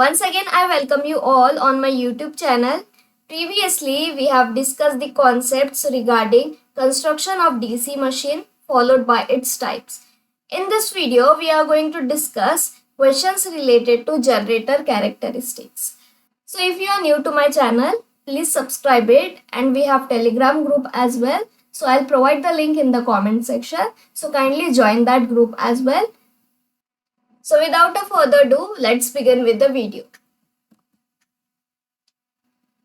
Once again, I welcome you all on my YouTube channel. Previously, we have discussed the concepts regarding construction of DC machine followed by its types. In this video, we are going to discuss questions related to generator characteristics. So if you are new to my channel, please subscribe it, and we have Telegram group as well. So I'll provide the link in the comment section. So kindly join that group as well. So without a further ado, let's begin with the video.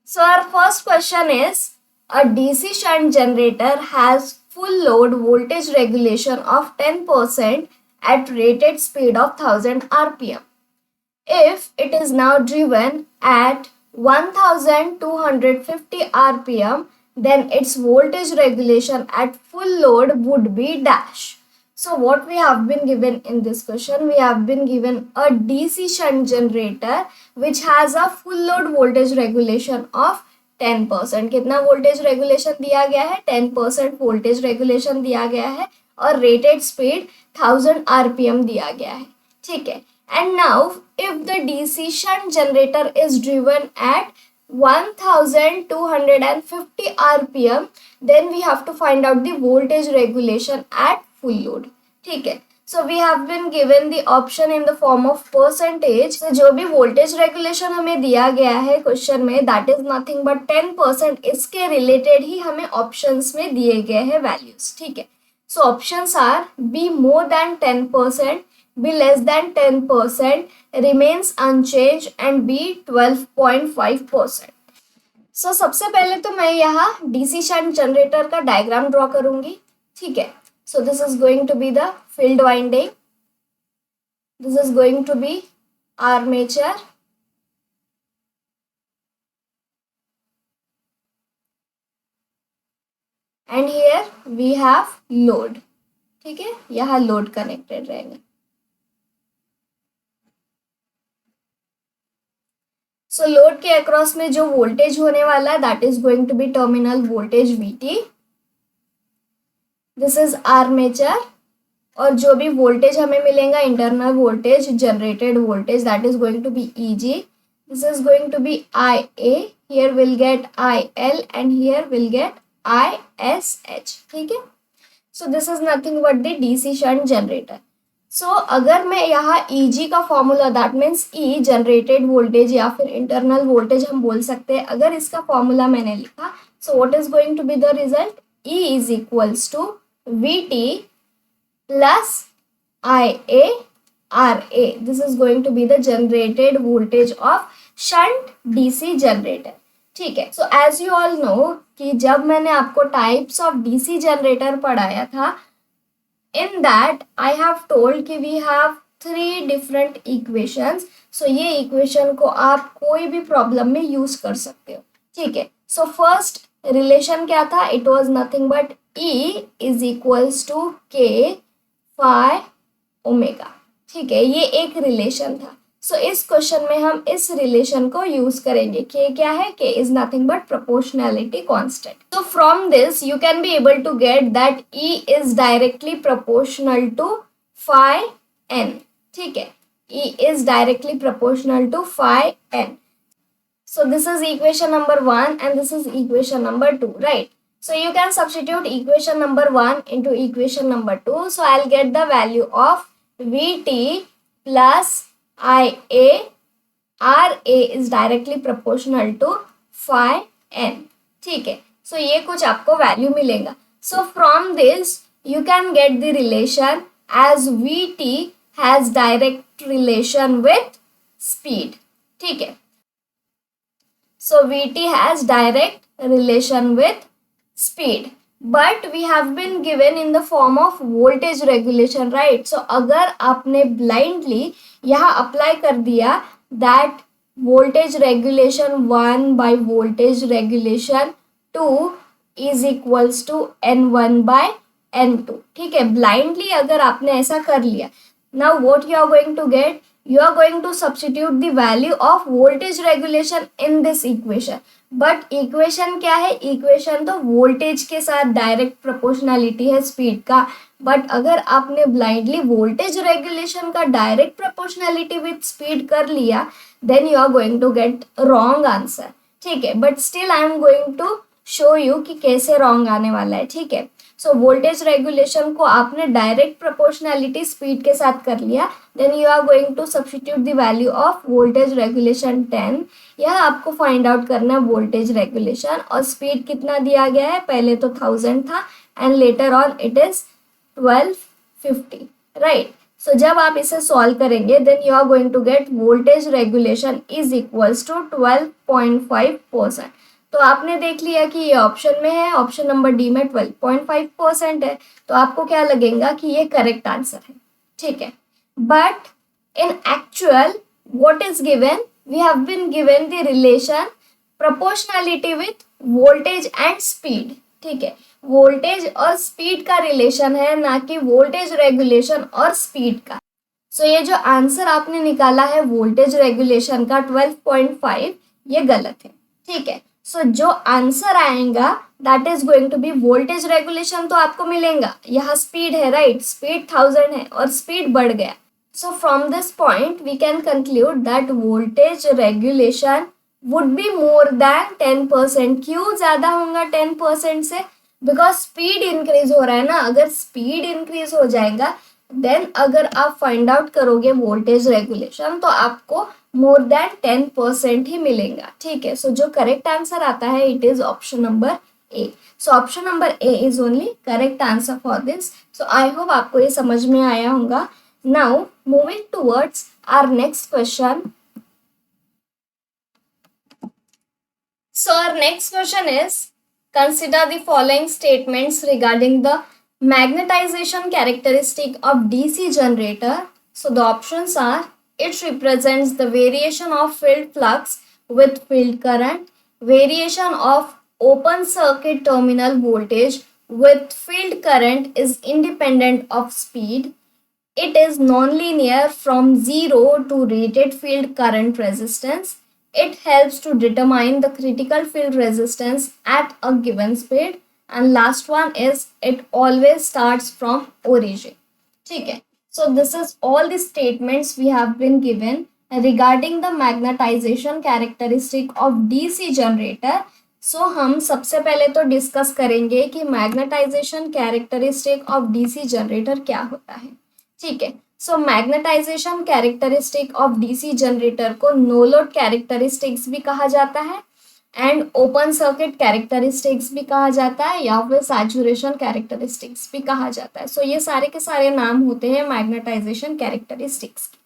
So our first question is, a DC shunt generator has full load voltage regulation of 10% at rated speed of 1000 rpm. If it is now driven at 1250 rpm, then its voltage regulation at full load would be dash. So what we have been given in this question, we have been given a DC shunt generator which has a full load voltage regulation of 10%. कितना voltage regulation दिया गया है? 10% voltage regulation दिया गया है और rated speed 1000 rpm दिया गया है. ठीक है. And now if the DC shunt generator is driven at 1250 rpm, then we have to find out the voltage regulation at full load. ठीक है. So we have been given the option in the form of percentage. So जो भी voltage regulation हमें दिया गया है question में, that is nothing but 10%. इसके related ही हमें options में दिए गए हैं values. ठीक है. So options are B more than 10%, B less than 10%, remains unchanged, and B 12.5%. So सबसे पहले तो मैं यहाँ DC shunt generator का डायग्राम ड्रॉ करूंगी. ठीक है. So this is going to be the field winding. This is going to be armature. And here we have load. ठीक है. यहाँ load connected रहेगा. So load के across में जो voltage होने वाला है, that is going to be terminal voltage VT. This is armature, और जो भी वोल्टेज हमें मिलेगा internal voltage generated voltage, that is going to be E G. This is going to be I A. Here will get I L and here will get I S H. ठीक है. So this is nothing but the DC shunt generator. सो अगर मैं यहाँ E G का formula, that means E generated voltage या फिर internal voltage हम बोल सकते हैं, अगर इसका फॉर्मूला मैंने लिखा, so what is going to be the result? E is equals to VT plus IA RA. This is going to be the generated voltage of shunt DC generator. ठीक है. So as you all know कि जब मैंने आपको types of DC generator पढ़ाया था, in that I have told कि we have 3 different equations. So ये equation को आप कोई भी problem में use कर सकते हो. ठीक है. So first relation क्या था? It was nothing but E is equals to K phi omega. ठीक है. ये एक रिलेशन था. सो इस क्वेश्चन में हम इस रिलेशन को यूज करेंगे. K क्या है? K is nothing but proportionality constant. So from this you can be able to get that E is directly proportional to phi n. ठीक है. E is directly proportional to phi n. So this is equation number 1 and this is equation number 2, right? So you can substitute equation number 1 into equation number 2. So I'll get the value of VT plus IA RA is directly proportional to phi n. ठीक है. So ये कुछ आपको value मिलेगा. So from this you can get the relation as VT has direct relation with speed. ठीक है. So VT has direct relation with speed, but we have been given in the form of voltage regulation, right? So अगर आपने blindly यहाँ apply कर दिया that voltage regulation 1 by voltage regulation 2 is equals to N1 by N2. ठीक है. blindly अगर आपने ऐसा कर लिया, now what you are going to get? you are going to substitute the value of voltage regulation in this equation. But equation क्या है, equation तो वोल्टेज के साथ डायरेक्ट प्रोपोर्शनलिटी है स्पीड का, बट अगर आपने ब्लाइंडली वोल्टेज रेगुलेशन का डायरेक्ट प्रोपोर्शनलिटी विथ स्पीड कर लिया then you are going to get wrong answer, ठीक है. But still I am going to show you कि कैसे रॉन्ग आने वाला है, ठीक है. सो वोल्टेज रेगुलेशन को आपने डायरेक्ट प्रोपोर्शनलिटी स्पीड के साथ कर लिया, then you are going to substitute the value of voltage regulation 10. यह आपको फाइंड आउट करना है वोल्टेज रेगुलेशन, और स्पीड कितना दिया गया है, पहले तो 1000 था and later on it is 1250, right. So जब आप इसे सॉल्व करेंगे then you are going to get voltage regulation is equals to 12.5%. तो आपने देख लिया कि ये ऑप्शन में है, ऑप्शन नंबर डी में 12.5% है, तो आपको क्या लगेगा कि ये करेक्ट आंसर है, ठीक है. But in actual what is given, we have been given the relation proportionality with voltage and speed, ठीक है. वोल्टेज और स्पीड का रिलेशन है, ना कि वोल्टेज रेगुलेशन और स्पीड का. सो ये जो आंसर आपने निकाला है वोल्टेज रेगुलेशन का 12.5, ये गलत है, ठीक है. सो जो आंसर आएगा that is going to be voltage regulation तो आपको मिलेगा, यहाँ स्पीड है, राइट, स्पीड 1000 है और स्पीड बढ़ गया. So from this point we can conclude that voltage regulation would be more than 10%. क्यों ज्यादा होगा 10% से, बिकॉज स्पीड इंक्रीज हो रहा है ना. अगर स्पीड इंक्रीज हो जाएगा देन अगर आप फाइंड आउट करोगे वोल्टेज रेगुलेशन तो आपको मोर देन 10% ही मिलेगा, ठीक है. सो जो करेक्ट आंसर आता है it is option number A. So option number A is only correct answer for this. So I hope आपको ये समझ में आया होगा. Now moving towards our next question. So our next question is, consider the following statements regarding the magnetization characteristic of DC generator. So the options are, it represents the variation of field flux with field current, variation of open circuit terminal voltage with field current is independent of speed, it is nonlinear from 0 to rated field current resistance, it helps to determine the critical field resistance at a given speed, and last one is it always starts from origin, ठीक है. So this is all the statements we have been given regarding the magnetization characteristic of DC generator. So हम सबसे पहले तो discuss करेंगे कि magnetization characteristic of DC generator क्या होता है, ठीक है. So magnetization characteristic of DC generator को नो लोड कैरेक्टरिस्टिक्स भी कहा जाता है एंड ओपन सर्किट कैरेक्टरिस्टिक्स भी कहा जाता है, या फिर सैचुरेशन कैरेक्टरिस्टिक्स भी कहा जाता है. सो ये सारे के सारे नाम होते हैं मैग्नेटाइजेशन कैरेक्टरिस्टिक्स के,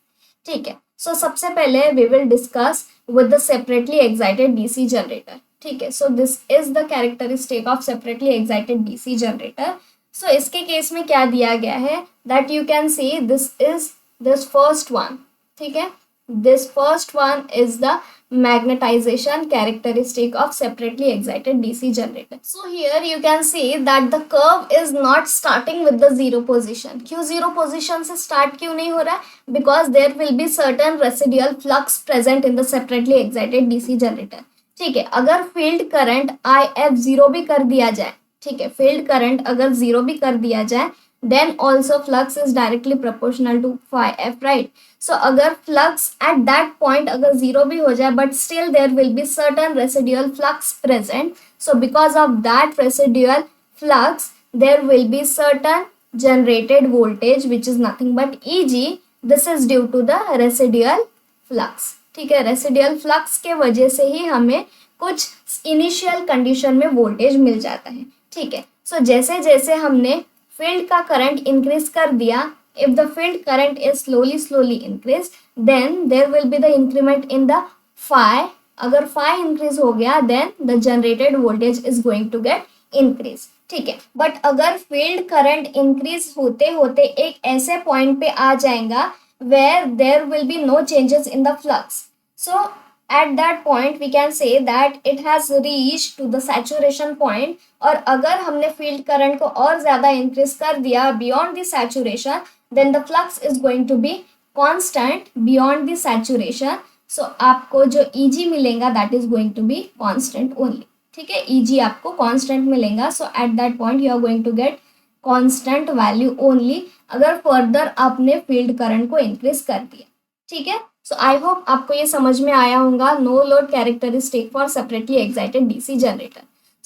ठीक है. सो सबसे पहले we will discuss with the separately excited DC generator, ठीक है. So this is the characteristic of separately excited DC generator. So इसके केस में क्या दिया गया है that you can see this is this first one, ठीक है. This first one is the magnetization characteristic of separately excited DC generator. So here you can see that the curve is not starting with the zero position. क्यों zero position से start क्यों नहीं हो रहा है? Because there will be certain residual flux present in the separately excited DC generator. ठीक है, अगर field current IF 0 भी कर दिया जाए, ठीक है, field current अगर 0 भी कर दिया जाए then also flux is directly proportional to phi f, right. So अगर flux at that point अगर 0 भी हो जाए but still there will be certain residual flux present. So because of that residual flux there will be certain generated voltage which is nothing but Eg. This is due to the residual flux, ठीक है. residual flux के वजह से ही हमें कुछ initial condition में voltage मिल जाता है, ठीक है. So जैसे जैसे हमने फील्ड का करंट इंक्रीज कर दिया, if the field current is slowly increase then there will be the increment in the phi. अगर फाई इंक्रीज हो गया then the generated voltage is going to get increase, ठीक है. बट अगर field current increase होते होते एक ऐसे पॉइंट पे आ जाएगा where there will be no changes in the flux, so at that point we can say that it has reached to the saturation point. और अगर हमने field current को और ज़्यादा increase कर दिया beyond the saturation then the flux is going to be constant beyond the saturation, so आपको जो Eg मिलेगा that is going to be constant only, ठीक है। Eg आपको कांस्टेंट मिलेगा, so at that point you are going to get constant value only अगर further आपने field current को इंक्रीज कर दिया, ठीक है। सो आई होप आपको ये समझ में आया होगा no load characteristic for separately excited DC generator.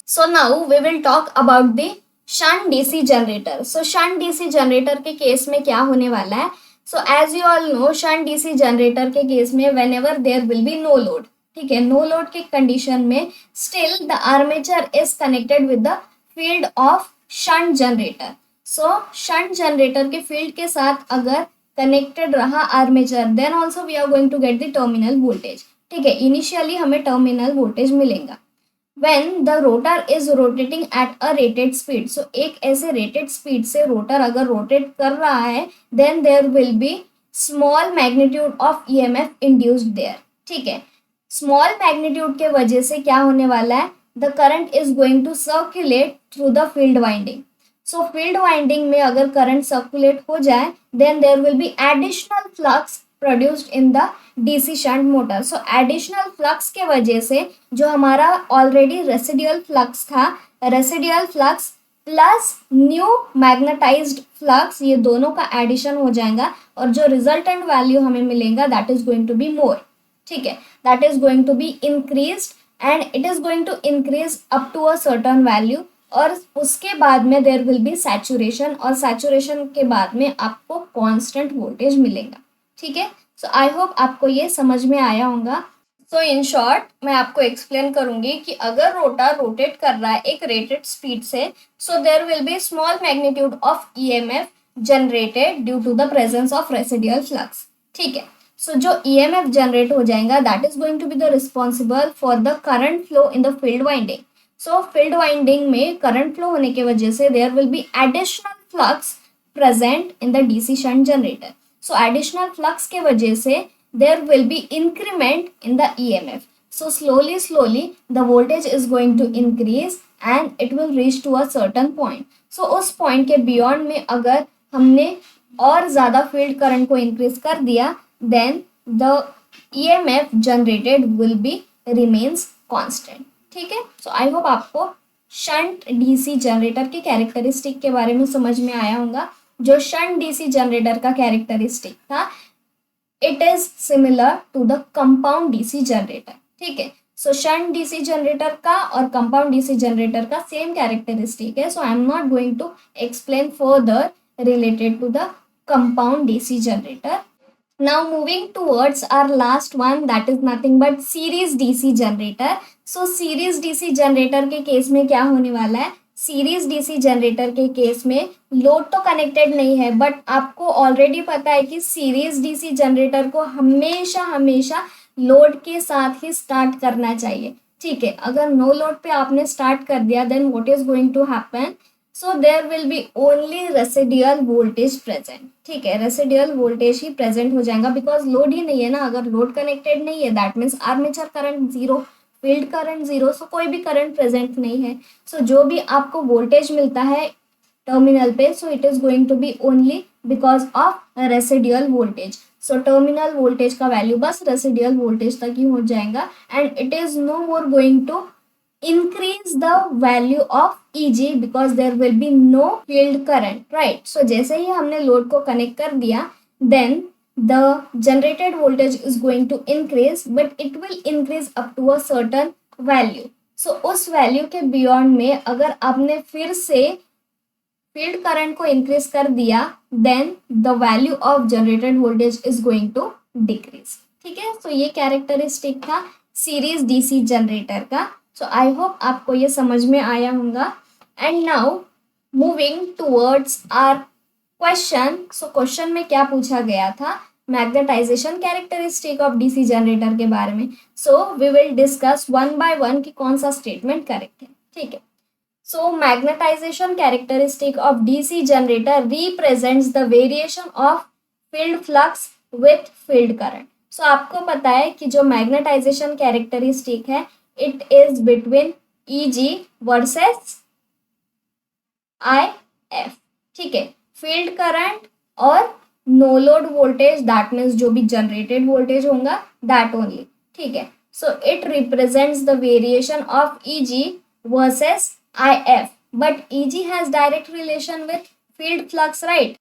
So now we will talk about the shunt DC generator. So shunt DC generator के केस में क्या होने वाला है, so as you all know shunt DC generator के case में whenever there will be no load, ठीक है, नो लोड के कंडीशन में still the armature is connected with the field of shunt generator. So shunt generator के field के साथ अगर कनेक्टेड रहा armature, then also we are going to get the terminal voltage, ठीक है। इनिशियली हमें टर्मिनल वोल्टेज मिलेगा when the rotor is rotating at a rated speed। so एक ऐसे rated speed से रोटर अगर रोटेट कर रहा है then there will be small magnitude of EMF induced there, ठीक है। small magnitude के वजह से क्या होने वाला है, the current is going to circulate through the field winding। so field winding में अगर current circulate हो जाए then there will be additional flux produced in the DC shunt motor. So additional flux के वजह से जो हमारा ऑलरेडी रेसिडुअल फ्लक्स था, residual flux plus new magnetised flux, ये दोनों का एडिशन हो जाएगा और जो रिजल्टेंट वैल्यू हमें मिलेगा that is going to be more, ठीक है, that is going to be increased and it is going to increase up to a certain value और उसके बाद में देयर विल बी सैचुरेशन और सैचुरेशन के बाद में आपको कांस्टेंट वोल्टेज मिलेगा, ठीक है। सो आई होप आपको ये समझ में आया होगा। सो इन शॉर्ट मैं आपको एक्सप्लेन करूंगी कि अगर रोटर रोटेट कर रहा है एक रेटेड स्पीड से, so there will be small magnitude of EMF generated due to the presence of residual flux, ठीक है। सो जो ईएमएफ जनरेट हो जाएगा that is going to be the responsible for the current flow in the field winding. So field winding में current flow होने की वजह से there will be additional flux present in the DC shunt generator. So additional flux के वजह से there will be increment in the EMF. So slowly the voltage is going to increase and it will reach to a certain point. So उस point के beyond में अगर हमने और ज़्यादा field current को increase कर दिया then the EMF generated will be remains constant, ठीक है। So I hope आपको शंट डीसी जनरेटर के कैरेक्टरिस्टिक के बारे में समझ में आया होगा। जो शंट डीसी जनरेटर का कैरेक्टरिस्टिक था it is similar to the compound DC generator, ठीक है। सो शंट डीसी जनरेटर का और कंपाउंड डीसी जनरेटर का सेम कैरेक्टरिस्टिक है। So I am not going to explain further related to the compound DC generator. Now moving towards our last one that is nothing but series DC generator। So series DC generator के case में क्या होने वाला है, series DC generator के case में load तो connected नहीं है बट आपको ऑलरेडी पता है कि सीरीज डीसी जनरेटर को हमेशा लोड के साथ ही स्टार्ट करना चाहिए, ठीक है। अगर नो लोड पे आपने स्टार्ट कर दिया then what is going to happen, so there will be only residual voltage present, ठीक है। रेसिडुअल वोल्टेज ही प्रेजेंट हो जाएगा बिकॉज लोड ही नहीं है ना। अगर लोड कनेक्टेड नहीं है that means armature current zero, field current zero, so कोई भी करंट प्रेजेंट नहीं है। सो जो भी आपको वोल्टेज मिलता है टर्मिनल पे so it is going to be only because of residual voltage. So terminal voltage का वैल्यू बस रेसिडुअल वोल्टेज तक ही हो जाएगा and it is no more going to increase the value of Eg because there will be no field current, right? So जैसे ही हमने load को कनेक्ट कर दिया then the generated voltage is going to increase but it will increase up to a certain value। so उस value के beyond में अगर आपने फिर से फील्ड करंट को इंक्रीज कर दिया then the value of generated voltage is going to decrease, ठीक है। so ये कैरेक्टरिस्टिक था सीरीज डीसी जनरेटर का। सो आई होप आपको ये समझ में आया होगा। And now moving towards our question. So question में क्या पूछा गया था, magnetization characteristic of DC generator के बारे में। So we will discuss one by one कि कौन सा स्टेटमेंट करेक्ट है, ठीक है। So magnetization characteristic of DC generator represents the variation of field flux with field current. So आपको पता है कि जो मैग्नेटाइजेशन कैरेक्टरिस्टिक है it is between Eg versus IF, ठीक है, फील्ड करंट और no load voltage that means जो भी जनरेटेड वोल्टेज होगा दैट ओनली, ठीक है. So it represents the variation of EG versus I F, but EG has direct relation with field flux, right?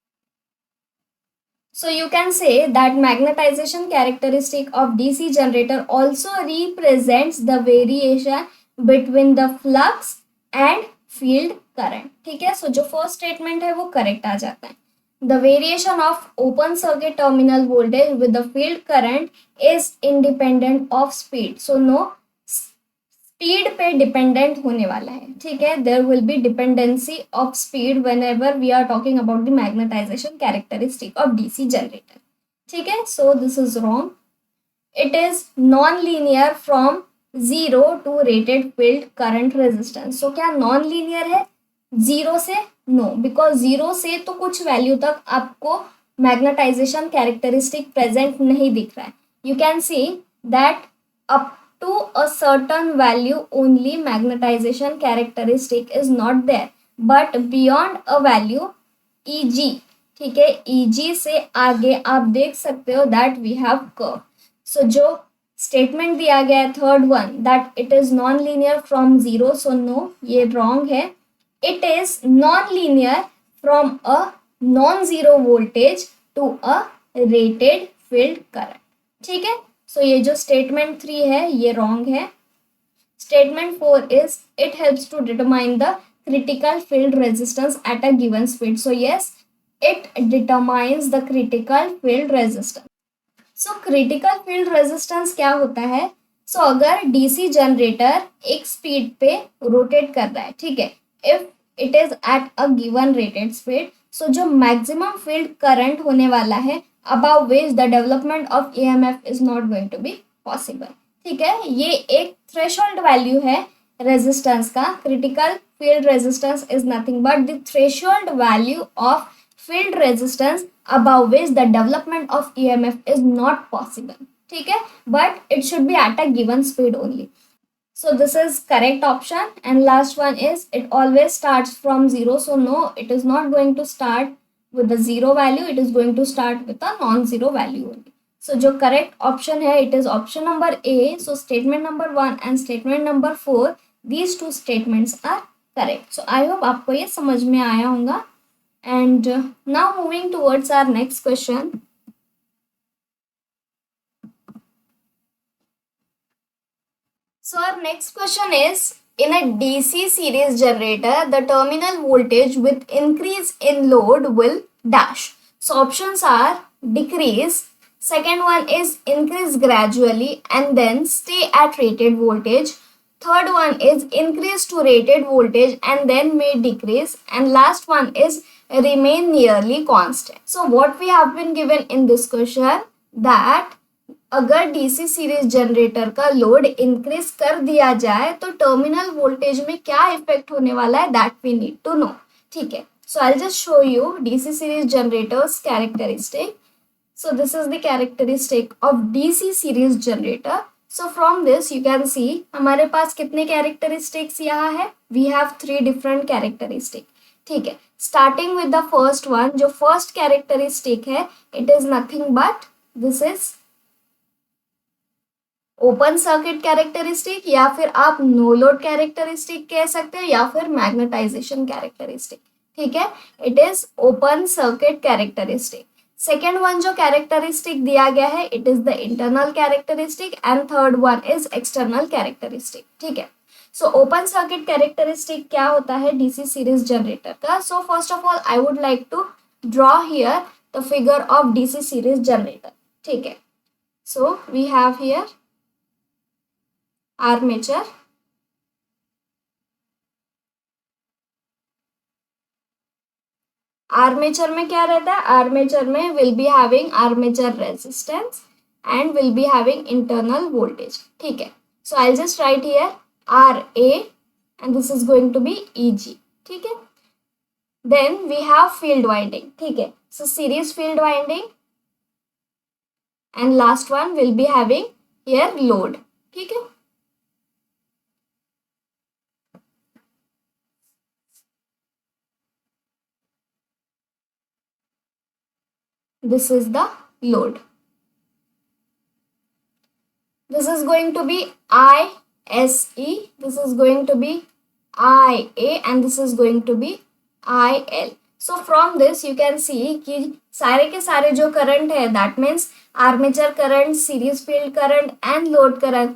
So you can say that magnetization characteristic of DC generator also represents the variation between the flux and field current. ठीक है, so जो first statement है वो correct आ जाता है. The variation of open circuit terminal voltage with the field current is independent of speed. So no speed पे dependent होने वाला है, ठीक है. There will be dependency of speed whenever we are talking about the magnetization characteristic of DC generator, ठीक है. So this is wrong. It is non linear from zero to rated field current resistance. So क्या non linear है zero से? No, because zero से तो कुछ value तक आपको मैग्नेटाइजेशन कैरेक्टरिस्टिक प्रेजेंट नहीं दिख रहा है. You can see that up to a certain value only magnetization characteristic is not there, but beyond a value Eg, ठीक है, Eg से आगे आप देख सकते हो that we have curve. So जो स्टेटमेंट दिया गया है third one that it is non linear from zero, so no ये रॉन्ग है. It is non linear from a non zero voltage to a rated field current, ठीक है. सो ये जो स्टेटमेंट 3 है ये रॉन्ग है. Statement 4 is it helps to determine the critical field resistance at a given speed. So yes, it determines the critical field resistance. So critical field resistance क्या होता है? सो अगर डीसी जनरेटर एक speed पे rotate कर रहा है, ठीक है, if it is at a given rated speed, so जो मैक्सिमम फील्ड करंट होने वाला है above which the development of EMF is not going to be possible, ठीक है. ये एक थ्रेशोल्ड वैल्यू है रेजिस्टेंस का. Critical field resistance is nothing but the threshold value of field resistance above which the development of EMF is not possible, ठीक है, but it should be at a given speed only. So this is correct option. And last one is it always starts from zero. So no, it is not going to start with the zero value, it is going to start with a non-zero value only. So जो correct option है it is option number A. So statement number 1 and statement number 4, these two statements are correct. So I hope आपको ये समझ में आया होगा. And now moving towards our next question. So our next question is, in a DC series generator, the terminal voltage with increase in load will dash. So options are decrease, second one is increase gradually and then stay at rated voltage, third one is increase to rated voltage and then may decrease, and last one is remain nearly constant. So what we have been given in this question that अगर DC series generator का load increase कर दिया जाए तो terminal voltage में क्या effect होने वाला है that we need to know, ठीक है. So I just show you DC series generators characteristic. So this is the characteristic of DC series generator. So from this you can see हमारे पास कितने कैरेक्टरिस्टिक्स यहाँ है. वी हैव 3 डिफरेंट कैरेक्टरिस्टिक, ठीक है. Starting with the first one, जो first characteristic है it is nothing but this is open circuit characteristic, या फिर आप नो लोड कैरेक्टरिस्टिक कह सकते हो, या फिर मैग्नेटाइजेशन कैरेक्टरिस्टिक, ठीक है. It is open circuit characteristic. Second one जो कैरेक्टरिस्टिक दिया गया है it is the internal characteristic and third one is external characteristic, ठीक है. सो ओपन सर्किट कैरेक्टरिस्टिक क्या होता है डीसी सीरीज जनरेटर का? So first of all I would like to draw here the figure of DC series generator, ठीक है. So we have here armature, armature में क्या रहता है? आर्मेचर में will be having armature resistance and will be having internal voltage, ठीक है. So I just write here R A and this is going to be E G, ठीक है. Then we have field winding, ठीक है. सो series field winding and last one will be having here load, ठीक है. this is the load. This is going to be ISE, this is going to be IA, and this is going to be IL. So from this you can see कि सारे के सारे जो current है, that means armature current, series field current and load current,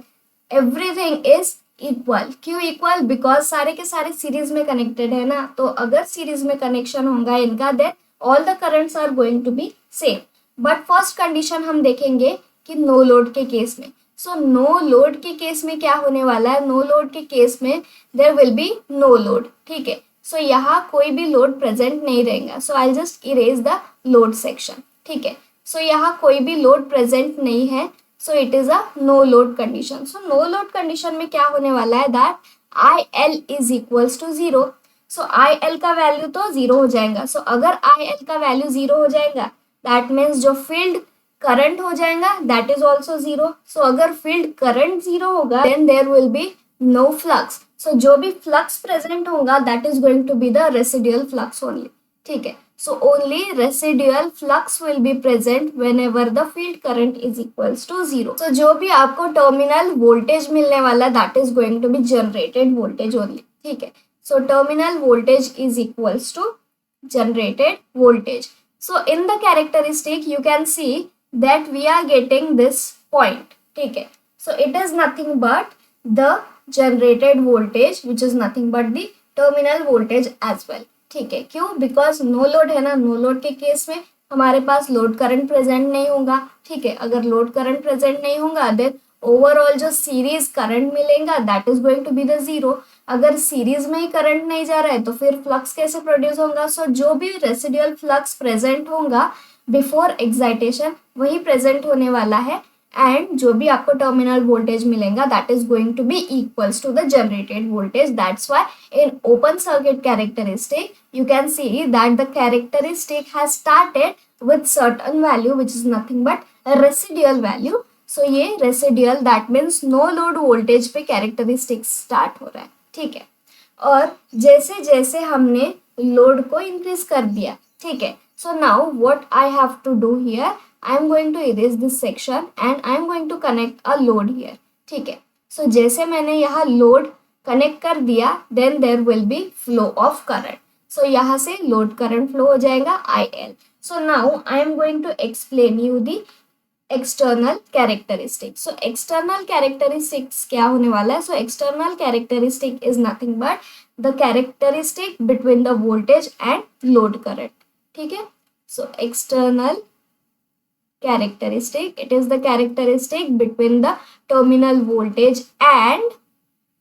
everything is equal. क्यों equal? Because सारे के सारे सीरीज में कनेक्टेड है ना. तो अगर सीरीज में कनेक्शन होगा इनका, then all the currents are going to be same. But first condition हम देखेंगे कि नो लोड के केस में. सो नो लोड के केस में क्या होने वाला है? नो लोड के केस में there will be no load. ठीक है, सो यहाँ कोई भी लोड प्रेजेंट नहीं रहेगा. So I just erase the load section. ठीक है, सो यहाँ कोई भी लोड प्रेजेंट नहीं है. So it is a no load condition. So no load condition में क्या होने वाला है? That I L is equals to zero. So I L का वैल्यू तो जीरो हो जाएगा. सो अगर आई एल का वैल्यू जीरो हो जाएगा, दैट मीन्स जो फील्ड करंट हो जाएगा that is also zero. So अगर फील्ड करंट जीरो होगा then there will be no flux. So जो भी फ्लक्स प्रेजेंट होगा that is going to be the residual flux only. ठीक है, so only residual flux will be present whenever the field current is equals to zero. So जो भी आपको terminal voltage मिलने वाला that is going to be generated voltage only. ठीक है, so terminal voltage is equals to generated voltage. So in the characteristic you can see that we are getting this point. ठीक है, so it is nothing but the generated voltage which is nothing but the terminal voltage as well. ठीक है, क्यों? Because no load है ना. No load के case में हमारे पास लोड करंट प्रेजेंट नहीं होगा. ठीक है, अगर लोड करंट प्रेजेंट नहीं होगा देन ओवरऑल जो सीरीज करंट मिलेगा that is going to be the zero. अगर सीरीज में ही करंट नहीं जा रहा है तो फिर फ्लक्स कैसे प्रोड्यूस होगा? सो जो भी रेसिडुअल फ्लक्स प्रेजेंट होगा बिफोर एक्साइटेशन वही प्रेजेंट होने वाला है. एंड जो भी आपको टर्मिनल वोल्टेज मिलेगा that is going to be equals to the generated voltage. That's why in open circuit characteristic you can see that the characteristic has started with certain value which is nothing but a residual value. So ये residual that means no load voltage पे characteristic start हो रहा है. ठीक है, और जैसे जैसे हमने लोड को इंक्रीज कर दिया. ठीक है, so now what I have to do here, I am going to erase this section and I am going to connect a load here. ठीक है, so जैसे मैंने यहाँ लोड कनेक्ट कर दिया then there will be flow of current. So यहाँ से load current flow हो जाएगा IL. So now I am going to explain you the external characteristics. So external characteristics क्या होने वाला है? So external characteristic is nothing but the characteristic between the voltage and load current. ठीक है, so external characteristic, it is the characteristic between the terminal voltage and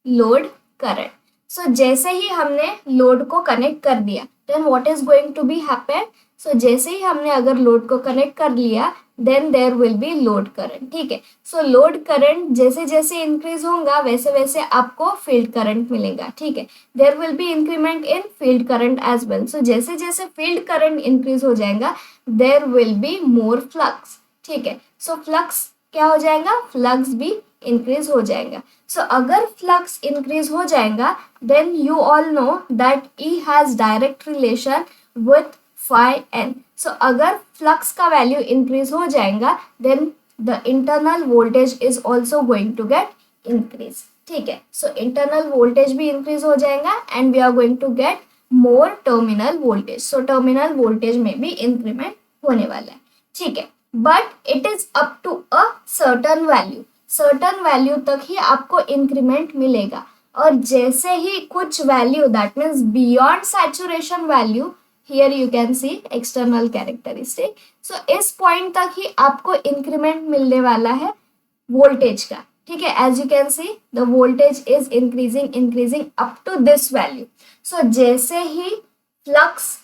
load current. सो जैसे ही हमने load को कनेक्ट कर दिया then what is going to be happen? So जैसे ही हमने अगर लोड को कनेक्ट कर लिया then there will be load current. ठीक है, सो लोड करंट जैसे जैसे इंक्रीज होगा वैसे वैसे आपको फील्ड करंट मिलेगा. ठीक है, there will be increment in field current as well. So जैसे जैसे फील्ड करंट इंक्रीज हो जाएगा there will be more flux. ठीक है, सो फ्लक्स क्या हो जाएगा? फ्लक्स भी इंक्रीज हो जाएगा. सो अगर फ्लक्स इंक्रीज हो जाएगा then you all know that E has direct relation with phi n. So अगर फ्लक्स का वैल्यू इंक्रीज हो जाएगा then the internal voltage is also going to get increase. ठीक है, सो इंटरनल वोल्टेज भी increase हो जाएगा and we are going to get more terminal voltage. So terminal voltage में भी इंक्रीमेंट होने वाला है. ठीक है, but it is up to a certain value. Certain value तक ही आपको इंक्रीमेंट मिलेगा और जैसे ही कुछ value that means beyond saturation value, here you can see external characteristic. So इस पॉइंट तक ही आपको इंक्रीमेंट मिलने वाला है वोल्टेज का. ठीक है, as you can see the voltage is increasing up to this value. So जैसे ही फ्लक्स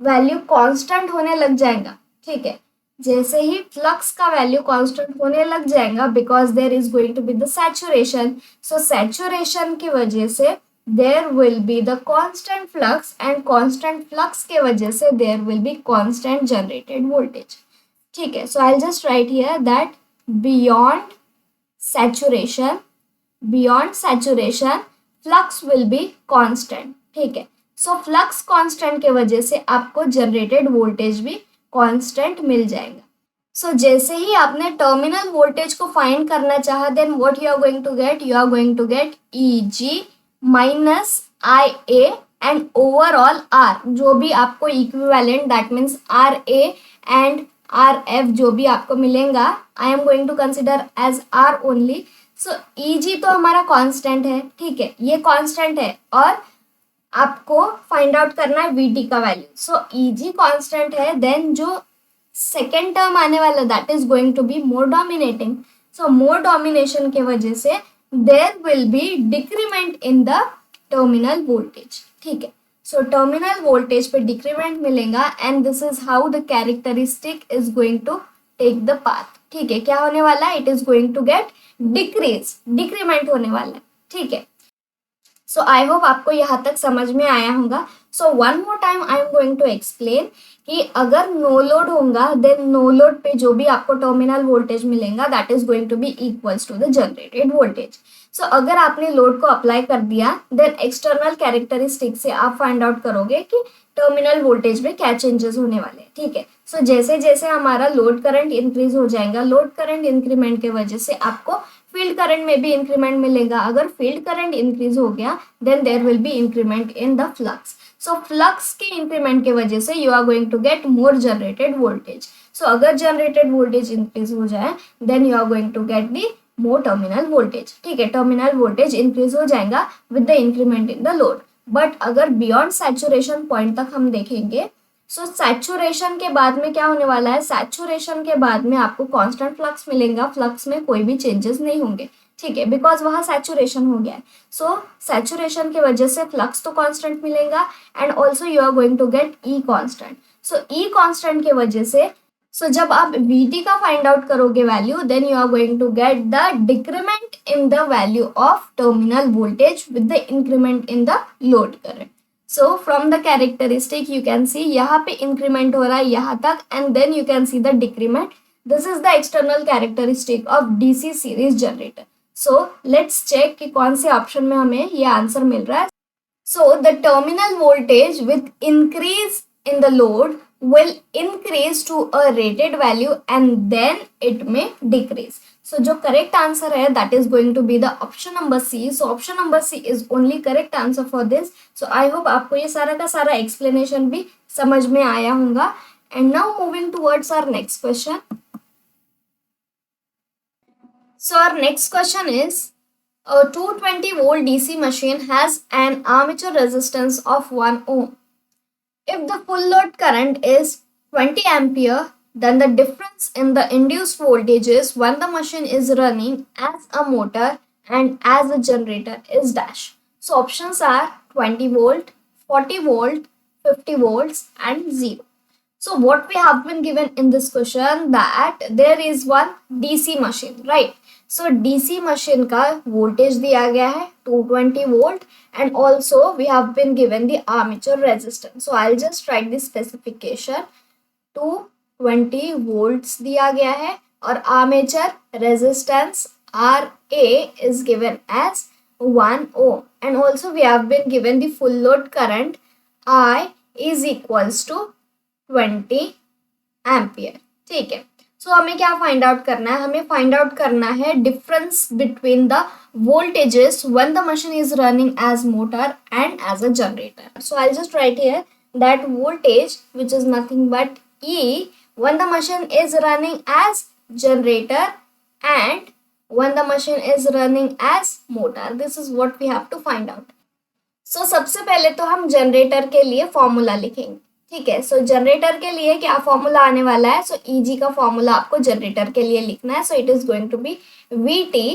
वैल्यू कांस्टेंट होने लग जाएगा. ठीक है, जैसे ही फ्लक्स का वैल्यू कांस्टेंट होने लग जाएगा because there is going to be the saturation. So saturation की वजह से there will be the constant flux and constant flux के वजह से there will be constant generated voltage. ठीक है, so I just write here that beyond saturation flux will be constant. ठीक है, सो फ्लक्स कांस्टेंट के वजह से आपको जनरेटेड वोल्टेज भी कांस्टेंट मिल जाएगा। सो जैसे ही आपने टर्मिनल वोल्टेज को फाइंड करना चाहा, then what you are going to get, you are going to get Eg minus IA and overall R, जो भी आपको equivalent that means RA and RF जो भी आपको मिलेगा, I am going to consider as R only. So Eg तो हमारा constant है, ठीक है, ये कांस्टेंट है और आपको फाइंड आउट करना है VT का वैल्यू। सो Eg कांस्टेंट है, देन जो सेकेंड टर्म आने वाला that is going to be more dominating. So more domination के वजह से there will be decrement in the terminal voltage, ठीक है। सो टर्मिनल वोल्टेज पे डिक्रीमेंट मिलेगा and this is how the characteristic is going to take the path, ठीक है। क्या होने वाला है, it is going to get decrease, decrement होने वाला है, ठीक है। सो आई होप आपको यहाँ तक समझ में आया होगा। So one more time I am going to explain कि अगर नो लोड होगा देन नो लोड पे जो भी आपको टर्मिनल वोल्टेज मिलेगा that is going to be equals to the generated voltage. So अगर आपने लोड को अप्लाई कर दिया देन एक्सटर्नल कैरेक्टरिस्टिक से आप फाइंड आउट करोगे कि टर्मिनल वोल्टेज में क्या चेंजेस होने वाले हैं, ठीक है। सो जैसे जैसे हमारा लोड करंट इंक्रीज हो जाएगा, लोड करंट इंक्रीमेंट के वजह से आपको फील्ड करंट में भी इंक्रीमेंट मिलेगा। अगर फील्ड करंट इंक्रीज हो गया then there will be increment in the flux. So flux के इंक्रीमेंट के वजह से you are going to get more generated voltage. So अगर जनरेटेड वोल्टेज इंक्रीज हो जाए then you are going to get the more terminal voltage, ठीक है। Terminal voltage increase हो जाएगा with the increment in the load. But अगर beyond saturation point तक हम देखेंगे, सो सैचुरेशन के बाद में क्या होने वाला है, सैचुरेशन के बाद में आपको कांस्टेंट फ्लक्स मिलेगा, फ्लक्स में कोई भी चेंजेस नहीं होंगे, ठीक है, बिकॉज वहाँ सैचुरेशन हो गया है। सो सैचुरेशन की वजह से फ्लक्स तो कांस्टेंट मिलेगा and also you are going to get E constant. So E constant के वजह से जब आप VT का फाइंड आउट करोगे value then you are going to get the decrement in the value of terminal voltage with the increment in the load current. So from the characteristic you can see यहाँ पे increment हो रहा है यहाँ तक and then you can see the decrement. This is the external characteristic of DC series generator. So let's check कि कौन से ऑप्शन में हमें ये आंसर मिल रहा है। So the terminal voltage with increase in the load will increase to a rated value and then it may decrease. So जो correct answer है that is going to be the option number C. So option number C is only correct answer for this. So I hope आपको ये सारा का सारा explanation भी समझ में आया होगा. And now moving towards our next question. So our next question is a 220 volt DC machine has an armature resistance of 1 ohm. If the full load current is 20 ampere, then the difference in the induced voltages when the machine is running as a motor and as a generator is dash. So options are 20 volt, 40 volt, 50 volts and 0. So what we have been given in this question that there is one DC machine, right? So DC machine का voltage दिया गया है 220 volt and also we have been given the armature resistance. So I'll just write the specification. 220 volts दिया गया है और armature resistance RA is given as 1 ohm and also we have been given the full load current I is equals to 20 ampere, ठीक है। सो हमें क्या find out करना है, हमें फाइंड आउट करना है difference between the voltages when the machine is running as motor and as a generator. So I just write here that voltage which is nothing but E when the machine is running as generator and when the machine is running as motor. This is what we have to find out. So सबसे पहले तो हम generator के लिए formula लिखेंगे, ठीक है। सो generator के लिए क्या फॉर्मूला आने वाला है, सो Eg का फॉर्मूला आपको जनरेटर के लिए लिखना है। So it is going to be VT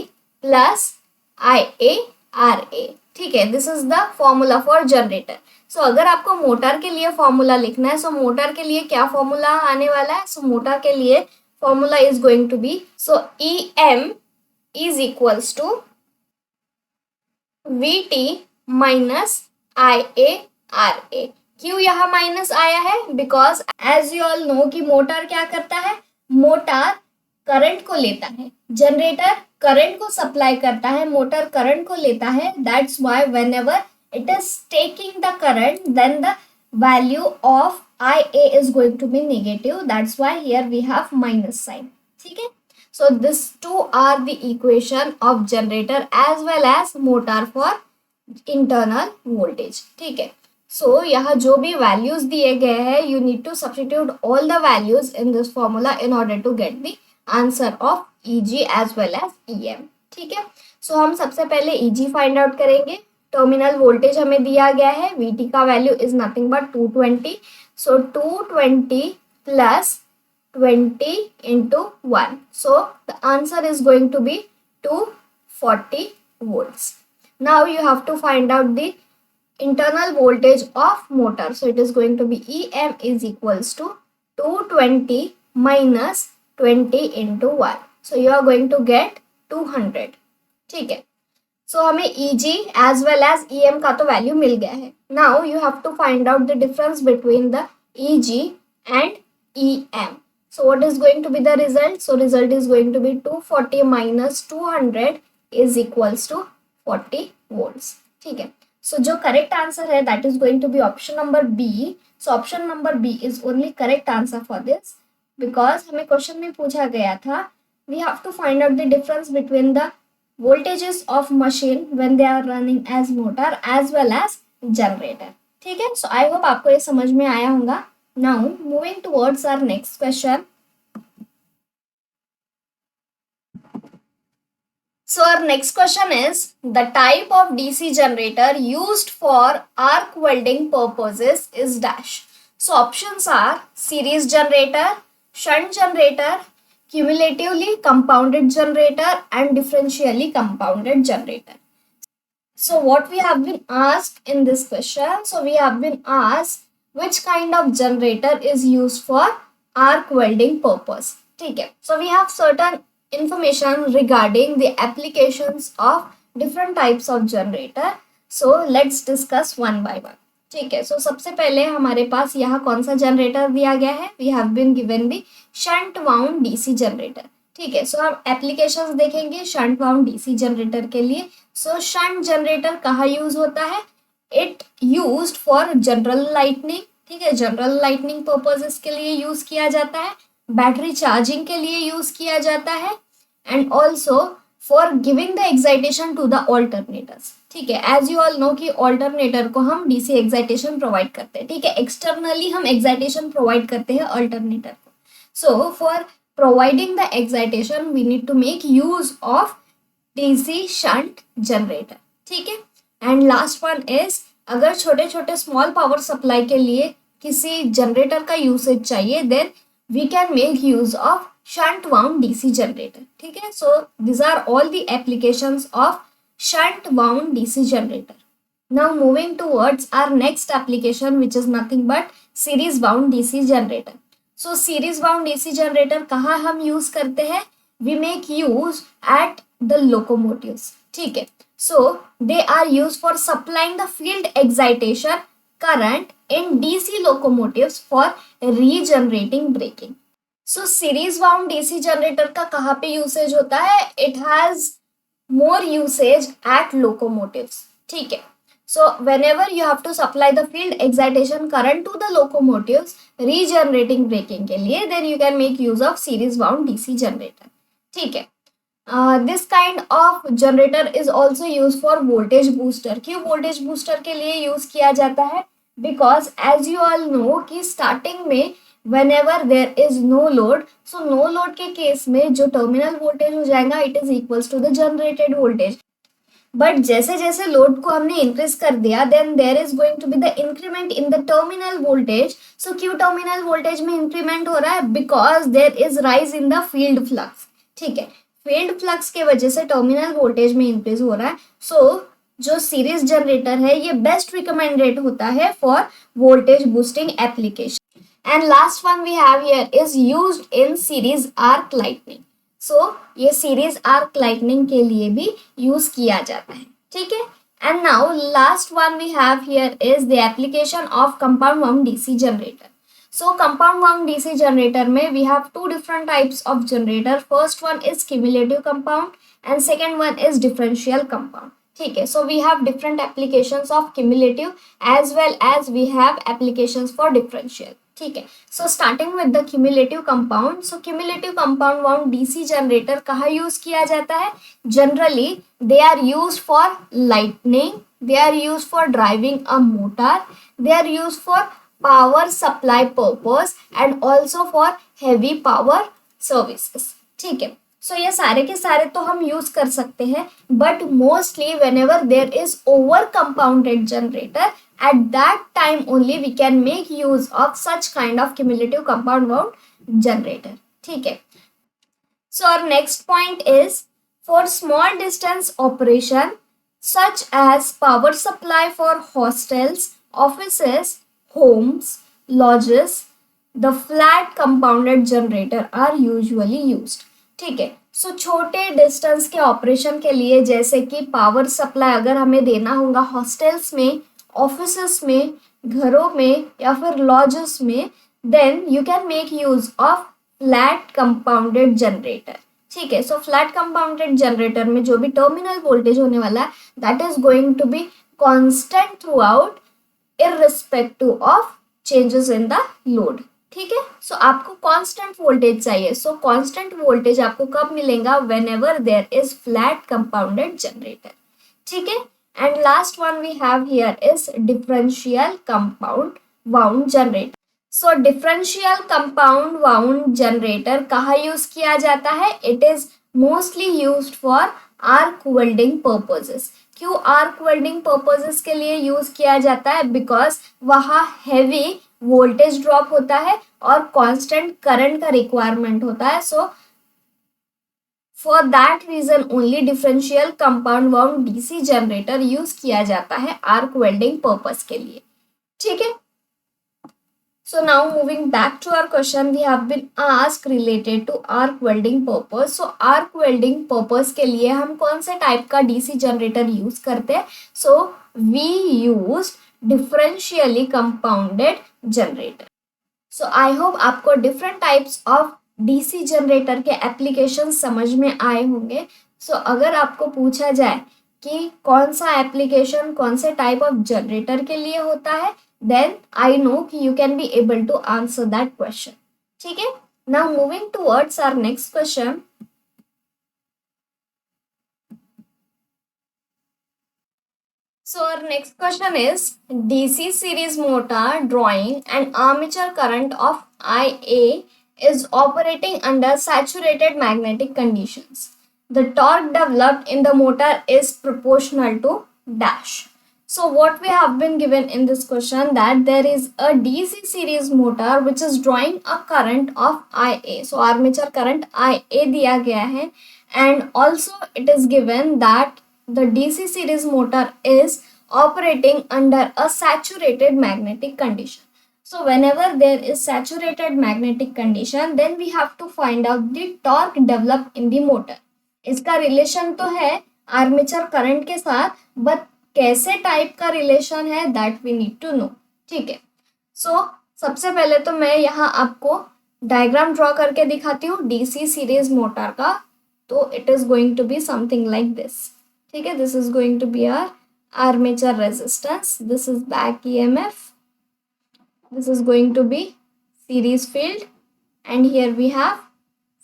plus IA RA, ठीक है। This is the formula for generator. सो अगर आपको मोटर के लिए फॉर्मूला लिखना है, सो मोटर के लिए क्या फॉर्मूला आने वाला है, सो मोटर के लिए formula is going to be so EM is equals to VT minus IA RA। क्यों यहाँ माइनस आया है, because as you all know कि मोटर क्या करता है, मोटर करंट को लेता है, जनरेटर करंट को सप्लाई करता है, मोटर करंट को लेता है। That's why whenever it is taking the current then the value of IA is going to be negative. That's why here we have minus sign. ठीक है. So these two are the equation of generator as well as motor for internal voltage. ठीक है. So यहाँ जो भी values दिए गए हैं, you need to substitute all the values in this formula in order to get the answer of EG as well as EM. ठीक है. So हम सबसे पहले EG find out करेंगे. टर्मिनल वोल्टेज हमें दिया गया है, VT का value is nothing but 220. So 220 plus 20 into 1. So the answer is going to be 240 volts. Now you have to find out the internal voltage of motor. So it is going to be EM is equals to 220 minus 20 into 1. So you are going to get 200. ठीक है. So हमें EG as well as EM का तो value मिल गया है. Now you have to find out the difference between the EG and EM. So what is going to be the result? So result is going to be 240 minus 200 is equals to 40 volts. ठीक है. So जो correct answer है that is going to be option number B. So option number B is only correct answer for this because हमें question में पूछा गया था we have to find out the difference between the voltages of machine when they are running as motor as well as generator. ठीक है. So I hope आपको ये समझ में आया होगा. Now moving towards our next question. So our next question is the type of DC generator used for arc welding purposes is dash. So options are series generator, shunt generator, cumulatively compounded generator and differentially compounded generator. So what we have been asked in this question, so we have been asked which kind of generator is used for arc welding purpose. ठीक है. So we have certain information regarding the applications of different types of generator. So let's discuss one by one. ठीक है. So सबसे पहले हमारे पास यहाँ कौन सा जनरेटर दिया गया है? We have been given the shunt wound DC generator. ठीक है. सो हम एप्लीकेशंस देखेंगे शंट वाउंड डीसी जनरेटर के लिए. सो शंट जनरेटर कहाँ यूज होता है? It used for general lightning. ठीक है. जनरल लाइटनिंग पर्पसेस के लिए यूज किया जाता है, बैटरी चार्जिंग के लिए यूज किया जाता है and also for giving the excitation to the alternators. ठीक है. एज यू ऑल नो कि ऑल्टरनेटर को हम डीसी एक्साइटेशन प्रोवाइड करते हैं. ठीक है. एक्सटर्नली हम एक्साइटेशन प्रोवाइड करते हैं ऑल्टरनेटर को. So for providing the excitation we need to make use of DC shunt generator. ठीक है. And last one is अगर छोटे छोटे small power supply के लिए किसी generator का usage चाहिए then we can make use of shunt wound DC generator. ठीक है. So these are all the applications of shunt wound DC generator. Now moving towards our next application which is nothing but series wound DC generator. So series wound DC generator कहाँ हम use करते हैं? We make use at the locomotives. ठीक है. So they are used for supplying the field excitation current in DC locomotives for regenerating braking. So series wound DC generator का कहाँ पे usage होता है? It has more usage at locomotives. ठीक है. So whenever you have to supply the field excitation current to the locomotives regenerating braking के लिए then you can make use of series wound DC generator. ठीक है. This kind of generator is also used for voltage booster. क्यों voltage booster के लिए use किया जाता है? Because as you all know कि starting में whenever there is no load, so no load के केस में जो terminal voltage हो जाएगा it is equals to the generated voltage. But जैसे जैसे लोड को हमने इंक्रीज कर दिया then there is going to be the increment in the terminal voltage. So क्यों टर्मिनल वोल्टेज में इंक्रीमेंट हो रहा है? Because there is rise in the field flux. ठीक है. फील्ड फ्लक्स के वजह से टर्मिनल वोल्टेज में इंक्रीज हो रहा है. सो जो सीरीज जनरेटर है ये बेस्ट रिकमेंडेड होता है for voltage boosting application. And last one we have here is used in series arc lightning. So ये सीरीज आर्क लाइटनिंग के लिए भी यूज किया जाता है. ठीक है. And now last one we have here is the application of compound wound DC generator. So compound wound DC generator में we have two different types of generator. First one is cumulative compound and second one is differential compound. ठीक है. So we have different applications of cumulative as well as we have applications for differential. ठीक है. So starting with the cumulative compound. So cumulative compound wound DC generator कहाँ use किया जाता है? Generally they are use for lightning, they are used for driving a motor, they are used for power supply purpose and also for heavy power services. ठीक है. सो ये सारे के सारे तो हम यूज कर सकते हैं, but mostly whenever there is over compounded generator, at that time only we can make use of such kind of cumulative compound wound generator. ठीक है. सो our next point is for small distance operation such as power supply for hostels, offices, homes, lodges, the flat compounded generator are usually used. ठीक है. सो छोटे distance के operation के लिए, जैसे कि पावर सप्लाई अगर हमें देना होगा हॉस्टल्स में, ऑफिसेस में, घरों में या फिर लॉजेस में, then you can make use of flat compounded generator. ठीक है. सो फ्लैट कंपाउंडेड जनरेटर में जो भी टर्मिनल वोल्टेज होने वाला है that is going to be constant throughout irrespective of changes in the load. ठीक है. सो आपको कांस्टेंट वोल्टेज चाहिए. सो कांस्टेंट वोल्टेज आपको कब मिलेगा? Whenever there is flat compounded generator. ठीक है. And last one we have here is differential compound wound generator. So differential compound wound generator कहाँ यूज किया जाता है? It is mostly used for arc welding purposes. क्यों arc welding purposes के लिए use किया जाता है? बिकॉज वहाँ हैवी वोल्टेज ड्रॉप होता है और कांस्टेंट करंट का रिक्वायरमेंट होता है. So for that reason only differential compound wound DC generator use किया जाता है आर्क वेल्डिंग पर्पस के लिए. ठीक है. So now moving back to our question, we have been asked related to arc welding purpose. So arc welding purpose के लिए हम कौन से टाइप का डीसी जनरेटर यूज करते हैं? So we use differentially compounded generator. So I hope आपको different types of DC generator के एप्लीकेशन समझ में आए होंगे. So अगर आपको पूछा जाए कि कौन सा एप्लीकेशन कौन से टाइप ऑफ जनरेटर के लिए होता है, then I know you can be able to answer that question. ठीक है. Now moving towards our next question. So our next question is DC series motor drawing an armature current of IA is operating under saturated magnetic conditions. The torque developed in the motor is proportional to dash. So what we have been given in this question that there is a DC series motor which is drawing a current of IA. So armature current IA दिया गया है and also it is given that the DC series motor is operating under a saturated magnetic condition. So whenever there is saturated magnetic condition then we have to find out the torque developed in the motor. इसका relation तो है armature current के साथ, but कैसे type का relation है that we need to know. ठीक है. सो सबसे पहले तो मैं यहाँ आपको डायग्राम ड्रॉ करके दिखाती हूँ डीसी सीरीज मोटर का. तो it is going to be something like this. ठीक है. This is going to be our armature resistance, this is back EMF, this is going to be series field and here we have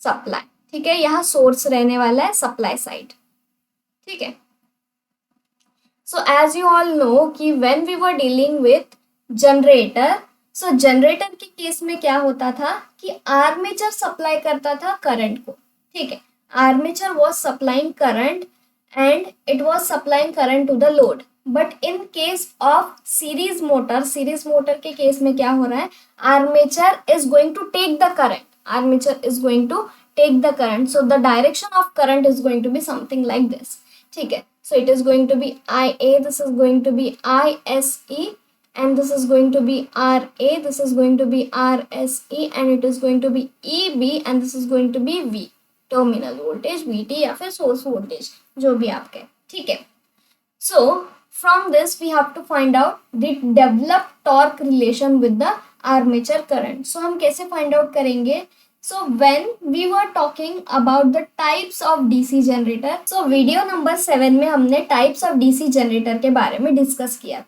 supply. ठीक है. यहाँ source रहने वाला है supply side. ठीक है. So as you all know कि when we were dealing with generator, so generator के केस में क्या होता था कि आर्मेचर सप्लाई करता था करंट को. ठीक है. Armature was supplying current and it was supplying current to the load. But in case of series motor के केस में क्या हो रहा है? Armature is going to take the current. Armature is going to take the current. So the direction of current is going to be something like this. ठीक है. So it is going to be IA, this is going to be ISE and this is going to be RA, this is going to be RSE and it is going to be EB and this is going to be V. Terminal voltage, VT या फिर source voltage, जो भी आप कहें. ठीक है. So from this we have to find out the developed torque relation with the armature current. So हम कैसे find out करेंगे? So when we were talking about the types of DC generator, so video number 7 में हमने types of DC generator के बारे में discuss किया था.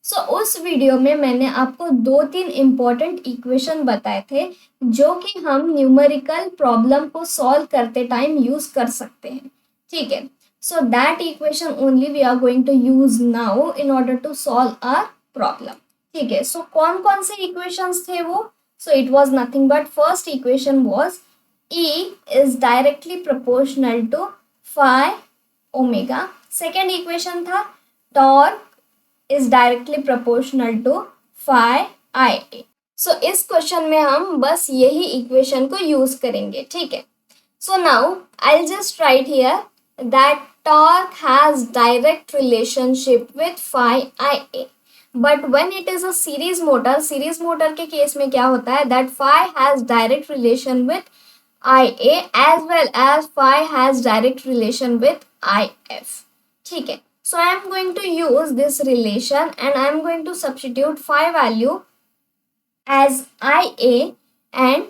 सो उस वीडियो में मैंने आपको 2-3 इम्पॉर्टेंट इक्वेशन बताए थे जो कि हम न्यूमेरिकल प्रॉब्लम को सॉल्व करते टाइम यूज कर सकते हैं. ठीक है. So that equation only we are going to use now in order to solve our problem. ठीक है. सो कौन कौन से इक्वेशंस थे वो? So it was nothing but first equation was E is directly proportional to phi omega. Second equation था torque is directly proportional to phi IA. So इस question में हम बस यही इक्वेशन को यूज करेंगे. ठीक है. So now I'll just write here that torque has direct relationship with phi IA. But when it is a series motor के केस में क्या होता है that phi has direct relation with I A as well as phi has direct relation with I F. ठीक है. So I am going to use this relation and I am going to substitute phi value as I A and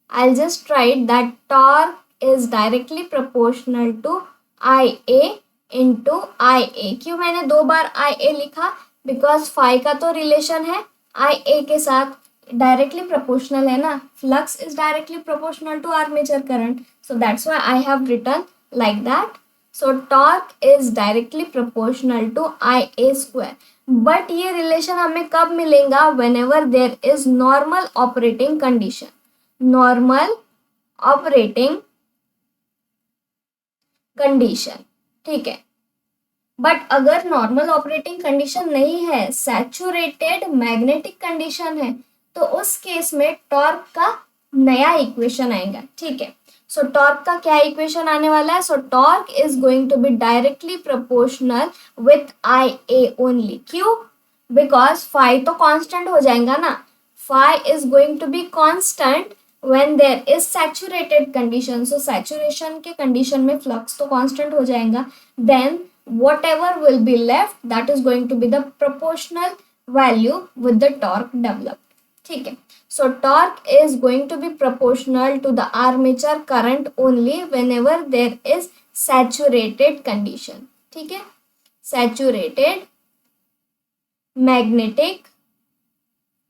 I will just write that torque is directly proportional to I A into आई ए. क्यों मैंने 2 बार आई ए लिखा? Because phi का तो relation है आई ए के साथ, directly proportional है ना. Flux is directly proportional to armature current, so that's why I have written like that. So torque is directly proportional to I A square. But ये रिलेशन हमें कब मिलेगा? Whenever there is normal operating condition. Normal operating condition. ठीक है. But अगर normal operating condition नहीं है, saturated magnetic condition है, तो उस केस में टॉर्क का नया इक्वेशन आएगा. ठीक है. सो टॉर्क का क्या इक्वेशन आने वाला है? So torque is going to be directly proportional with I A only. क्यों? बिकॉज फाई तो कांस्टेंट हो जाएगा ना. Phi is going to be constant when there is saturated condition. So saturation के condition में flux तो constant हो जाएगा. Then whatever will be left that is going to be the proportional value with the torque developed. ठीक है. So torque is going to be proportional to the armature current only whenever there is saturated condition. ठीक है. Saturated magnetic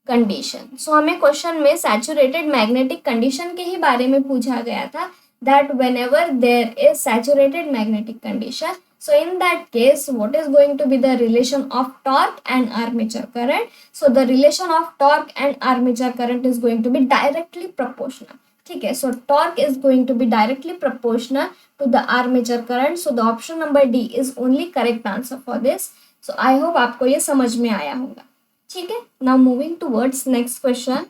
condition. सो हमें question में saturated magnetic condition के ही बारे में पूछा गया था that whenever there is saturated magnetic condition, so in that case what is going to be the relation of torque and armature current? So the relation of torque and armature current is going to be directly proportional. ठीक है. So torque is going to be directly proportional to the armature current. So the option number D is only correct answer for this. So I hope आपको ये समझ में आया होगा. ठीक है. Now moving towards next question.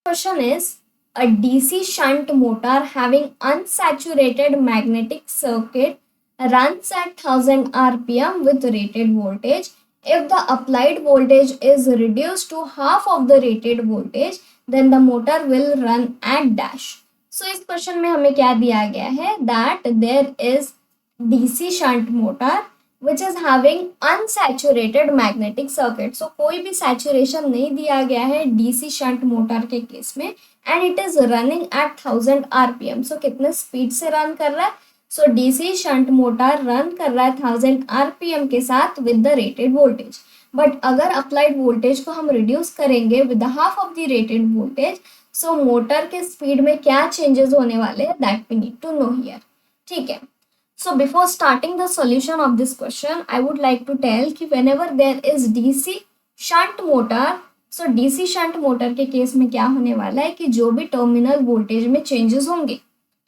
Question is a DC shunt motor having unsaturated magnetic circuit runs at 1000 rpm with rated voltage. If the applied voltage is reduced to half of the rated voltage, then the motor will run at dash. So इस question में हमें क्या दिया गया है that there is DC shunt motor which is having unsaturated magnetic circuit. So कोई भी saturation नहीं दिया गया है DC shunt motor के केस में and it is running at 1000 rpm. So कितने स्पीड से रन कर रहा है? So DC shunt motor run कर रहा है 1000 rpm के साथ with the rated voltage. But अगर अप्लाइड वोल्टेज को हम रिड्यूस करेंगे with half of the rated voltage, so motor के स्पीड में क्या चेंजेस होने वाले हैं that we need to know here. ठीक है. So before starting the solution of this question, I would like to tell कि whenever there is DC shunt motor, so DC shunt motor के case में क्या होने वाला है कि जो भी टर्मिनल वोल्टेज में चेंजेस होंगे,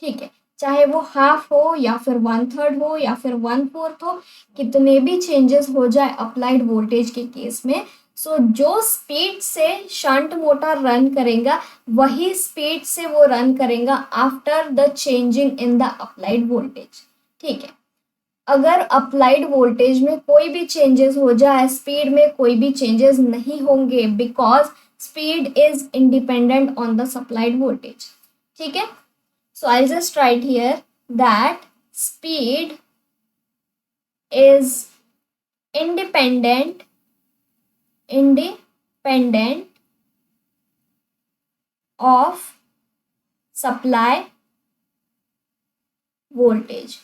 ठीक है, चाहे वो हाफ हो या फिर 1/3 हो या फिर 1/4 हो, कितने भी चेंजेस हो जाए अप्लाइड वोल्टेज के केस में, सो जो स्पीड से शंट मोटर रन करेगा वही स्पीड से वो रन करेगा after the changing in the applied voltage. ठीक है. अगर अप्लाइड वोल्टेज में कोई भी चेंजेस हो जाए, स्पीड में कोई भी चेंजेस नहीं होंगे because speed is independent on the supplied voltage. ठीक है. So I just write here that speed is independent of supply voltage.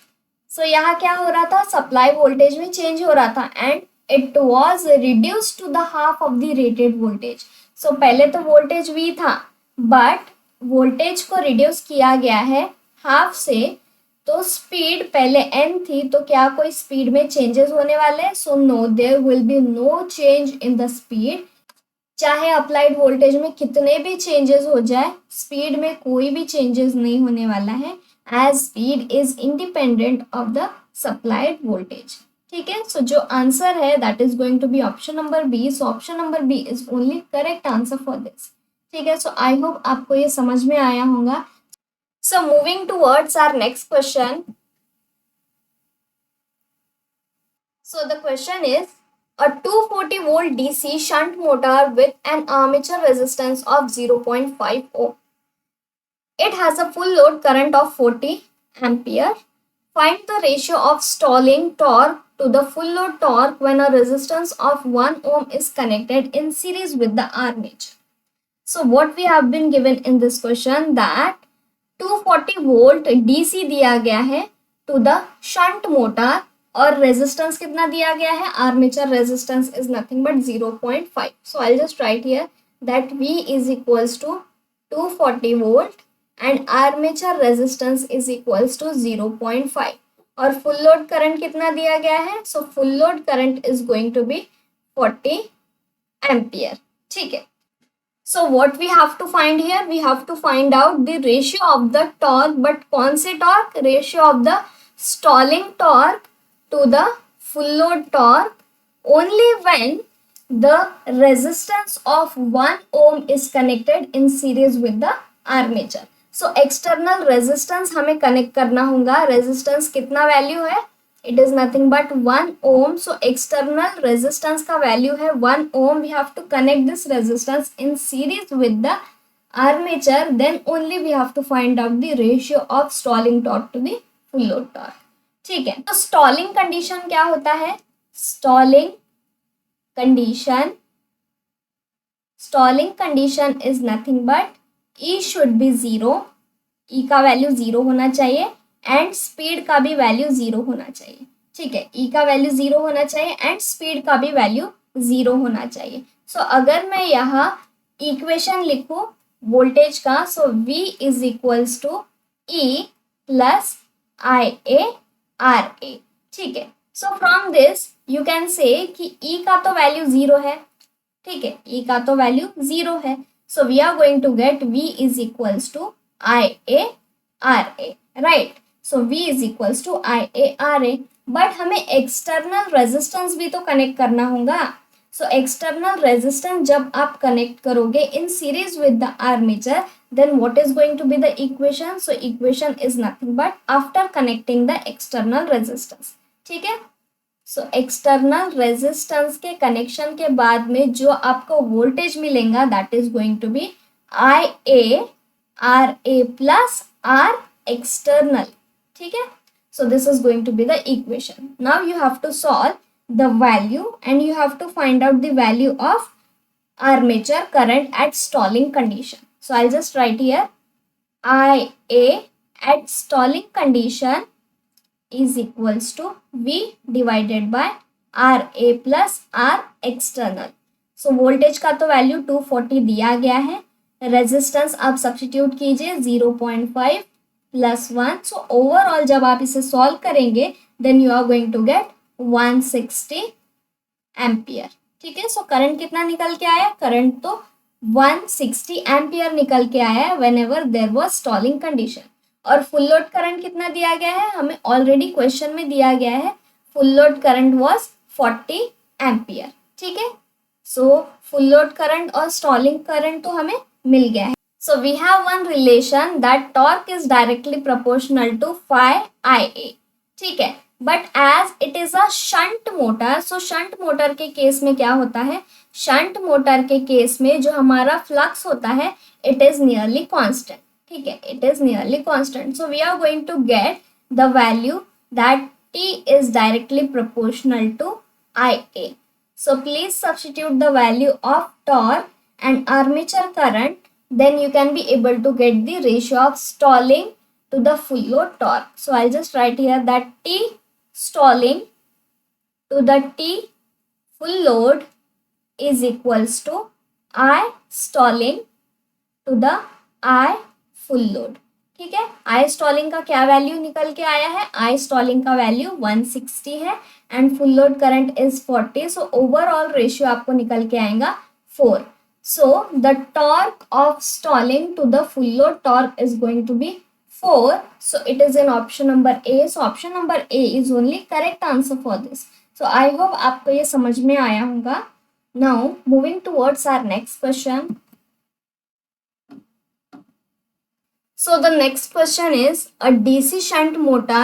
So यहाँ क्या हो रहा था, सप्लाई वोल्टेज में चेंज हो रहा था and it was reduce to the half of the rated voltage. So पहले तो वोल्टेज V था बट वोल्टेज को रिड्यूस किया गया है हाफ से. तो स्पीड पहले n थी तो क्या कोई स्पीड में चेंजेस होने वाले हैं? So no, there will be no change in the speed. चाहे अप्लाइड वोल्टेज में कितने भी चेंजेस हो जाए, स्पीड में कोई भी चेंजेस नहीं होने वाला है as speed is independent of the supplied voltage. ठीक है, सो जो आंसर है that is going to be option number B. So option number B is only correct answer for this. ठीक है, सो आई होप आपको ये समझ में आया होगा. So moving towards our next question. So the question is a 240 volt DC shunt motor with an armature resistance of 0.5 ohm. It has a full load current of 40 ampere. Find the ratio of stalling torque to the full load torque when a resistance of 1 ohm is connected in series with the armature. So what we have been given in this question that 240 volt DC दिया गया है to the shunt motor और resistance कितना दिया गया है, armature resistance is nothing but 0.5. So I just write here that V is equals to 240 volt and armature resistance is equals to 0.5 और full load current कितना दिया गया है. So full load current is going to be 40 ampere. ठीक है, so what we have to find here, we have to find out the ratio of the torque. But कौन से torque, ratio of the stalling torque to the full load torque only when the resistance of 1 ohm is connected in series with the armature. So external resistance हमें connect करना होगा. resistance कितना value है, it is nothing but 1 ohm. So external resistance का value है 1 ohm. We have to connect this resistance in series with the armature, then only we have to find out the ratio of stalling torque to the full load torque. ठीक है, तो stalling condition क्या होता है, stalling condition is nothing but E should be 0. E का value 0 होना चाहिए and speed का भी वैल्यू 0 होना चाहिए. ठीक है, E का वैल्यू 0 होना चाहिए एंड स्पीड का भी वैल्यू 0 होना चाहिए. सो अगर मैं यहाँ इक्वेशन लिखूं वोल्टेज का, so V is equals to E plus IA RA. ठीक है, so from this you can say कि E का तो वैल्यू 0 है. ठीक है, E का तो वैल्यू 0 है. So we are going to get V is equals to IA RA. Right, so V is equals to IA RA. But हमें एक्सटर्नल रेजिस्टेंस भी तो कनेक्ट करना होगा. सो एक्सटर्नल रेजिस्टेंस जब आप कनेक्ट करोगे in series with the armature, then what is going to be the equation? So equation is nothing but after connecting the external resistance. ठीक है, so external resistance के connection के बाद में जो आपको वोल्टेज मिलेगा that is going to be IA RA plus R external. ठीक है, so this is going to be the equation. Now you have to solve the value and you have to find out the value of armature current at stalling condition. So I'll just write here IA at stalling condition is equals to V divided by RA plus R external. So voltage का तो value 240 दिया गया है. Resistance आप substitute कीजिए 0.5 plus 1. So overall जब आप इसे सॉल्व करेंगे then you are going to get 160 ampere. ठीक है, सो करंट कितना निकल के आया, करंट तो 160 एम्पियर निकल के आया है when ever there was stalling condition. और फुल लोड करंट कितना दिया गया है, हमें ऑलरेडी क्वेश्चन में दिया गया है full load current was 40 ampere. ठीक है, सो फुल लोड करंट और स्टॉलिंग करंट तो हमें मिल गया है. So we have one relation that torque is directly proportional to phi IA. ठीक है, but as it is a shunt motor, so shunt motor के केस में क्या होता है, शंट मोटर के केस में जो हमारा फ्लक्स होता है इट इज नियरली कांस्टेंट. ठीक है, it is nearly constant. So we are going to get the value that T is directly proportional to IA. So please substitute the value of torque and armature current then you can be able to get the ratio of stalling to the full load torque. So I'll just write here that T stalling to the T full load is equals to I stalling to the I full load. ठीक है, आई stalling का क्या value निकल के आया है, आई stalling का value 160 है and full load current is 40. So overall ratio आपको निकल के आएगा 4. So the torque of stalling to the full load torque is going to be 4. So it is in option number A. So option number A is only correct answer for this. So I hope आपको ये समझ में आया होगा. Now moving towards our next question. So the next question is, a DC shunt motor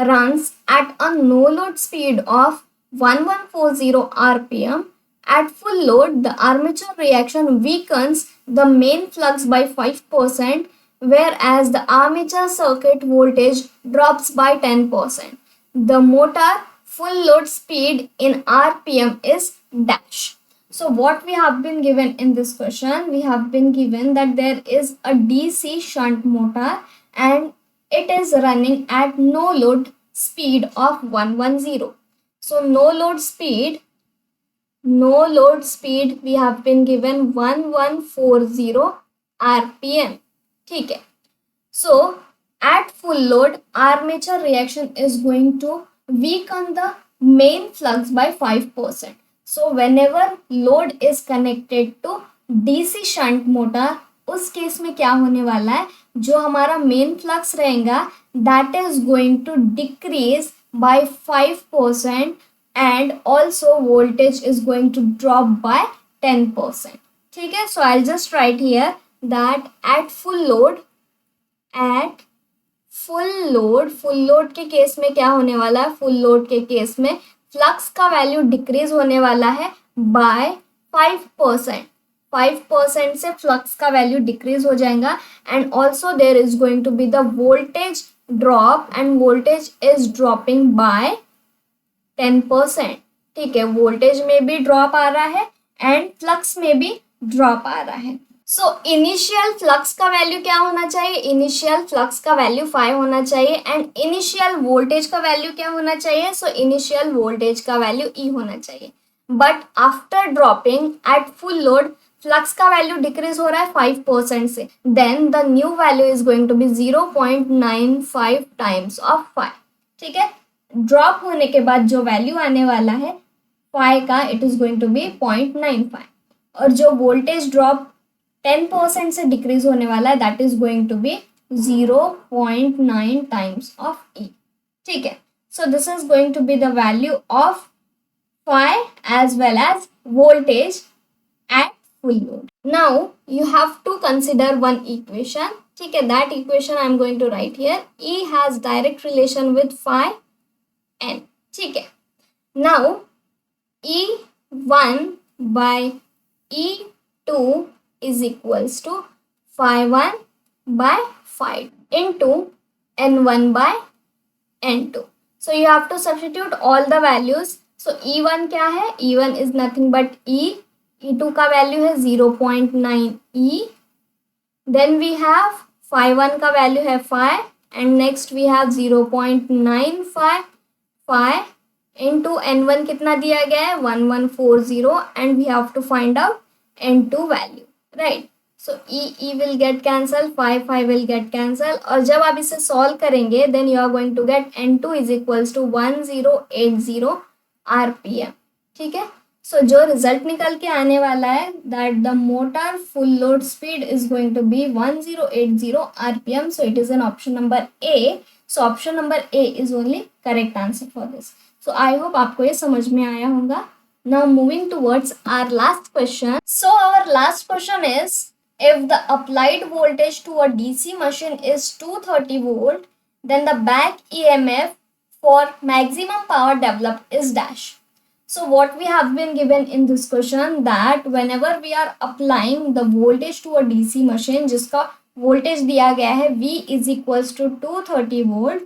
runs at a no load speed of 1140 rpm. At full load, the armature reaction weakens the main flux by 5%, whereas the armature circuit voltage drops by 10%. The motor full load speed in rpm is dash. So what we have been given in this question, we have been given that there is a DC shunt motor and it is running at no load speed of 110. So no load speed we have been given 1140 rpm. ठीक है. So at full load, armature reaction is going to weaken the main flux by 5%. So whenever load is connected to DC shunt motor, उस case में क्या होने वाला है, जो हमारा मेन फ्लक्स रहेगा that is going to decrease by 5% and also voltage is going to drop by 10%. ठीक है. So I'll just write here that at full load के केस में क्या होने वाला है, फुल लोड के केस में फ्लक्स का वैल्यू डिक्रीज होने वाला है बाय 5%. 5% से फ्लक्स का वैल्यू डिक्रीज हो जाएगा and also there is going to be the voltage drop and voltage is dropping by 10%. ठीक है, वोल्टेज में भी ड्रॉप आ रहा है एंड फ्लक्स में भी ड्रॉप आ रहा है. सो इनिशियल फ्लक्स का वैल्यू क्या होना चाहिए, इनिशियल फ्लक्स का वैल्यू 5 होना चाहिए एंड इनिशियल वोल्टेज का वैल्यू क्या होना चाहिए, सो इनिशियल वोल्टेज का वैल्यू ई होना चाहिए. But after dropping at full load flux का वैल्यू डिक्रीज हो रहा है 5% से, then the new value is going to be 0.95 times of 5. ठीक है, ड्रॉप होने के बाद जो वैल्यू आने वाला है 5 का, it is going to be 0.95 और जो वोल्टेज ड्रॉप 10% से डिक्रीज होने वाला है that is going to be 0.9 times of E. ठीक है, so this is going to be the value of phi as well as voltage at full load. Now you have to consider one equation. ठीक है, that equation I am going to write here. E has direct relation with phi n. ठीक है, now E1 by E2 is equals to phi 1 by phi into n1 by n2. So you have to substitute all the values. So E1 क्या है, E1 is nothing but E. E2 का value है 0.9 E. Then we have phi 1 का value है phi and next we have 0.9 phi into n1 कितना दिया गया है 1140 and we have to find out n2 value, right? So E will get cancel, phi will get cancel और जब आप इसे solve करेंगे then you are going to get n2 is equals to 1080 rpm. ठीक है, so जो result निकल के आने वाला है that the motor full load speed is going to be 1080 rpm. So it is an option number A. So option number A is only correct answer for this. So I hope आपको ये समझ में आया होगा. Now moving towards our last question. So our last question is, if the applied voltage to a DC machine is 230 volt, then the back EMF for maximum power developed is dash. So what we have been given in this question that whenever we are applying the voltage to a DC machine जिसका voltage दिया गया है V is equals to 230 volt,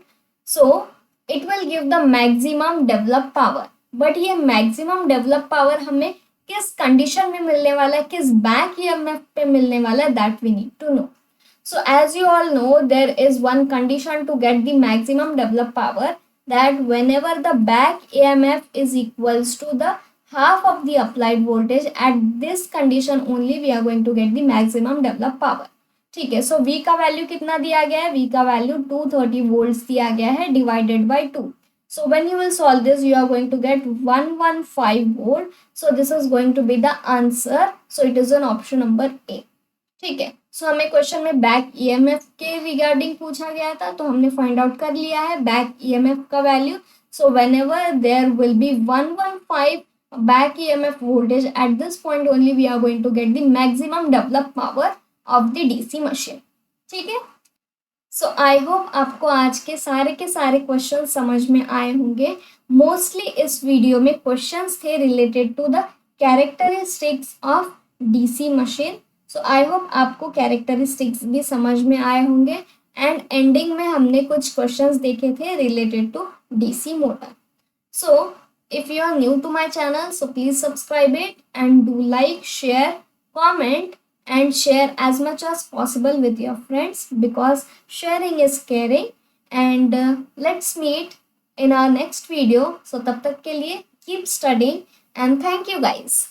so it will give the maximum developed power. But ये maximum developed power हमें किस condition में मिलने वाला है, किस बैक ईएमएफ पे मिलने वाला है, that we need to know. So as you all know, there is one condition to get the maximum developed power, that whenever the back EMF is equals to the half of the applied voltage, at this condition only we are going to get the maximum developed power. ठीक है. सो V का value कितना दिया गया है, V का value 230 volts दिया गया है divided by 2. So when you will solve this, you are going to get 115 volt. So this is going to be the answer. So it is an option number A. ठीक है. सो हमें question में back EMF के regarding पूछा गया था, तो हमने फाइंड आउट कर लिया है बैक ईएमएफ का value. So whenever there will be 115 back EMF voltage, at this point only we are going to get the maximum develop power of the DC machine. ठीक है. सो आई होप आपको आज के सारे question समझ में आए होंगे. मोस्टली इस वीडियो में क्वेश्चंस थे related to the characteristics of DC machine. So I hope आपको कैरेक्टरिस्टिक्स भी समझ में आए होंगे. एंड एंडिंग में हमने कुछ क्वेश्चंस देखे थे related to DC motor. So if you are new to my channel, so please subscribe it and do like, share, comment and share as much as possible with your friends, because sharing is caring. And let's meet in our next video. So तब तक के लिए keep studying and thank you guys.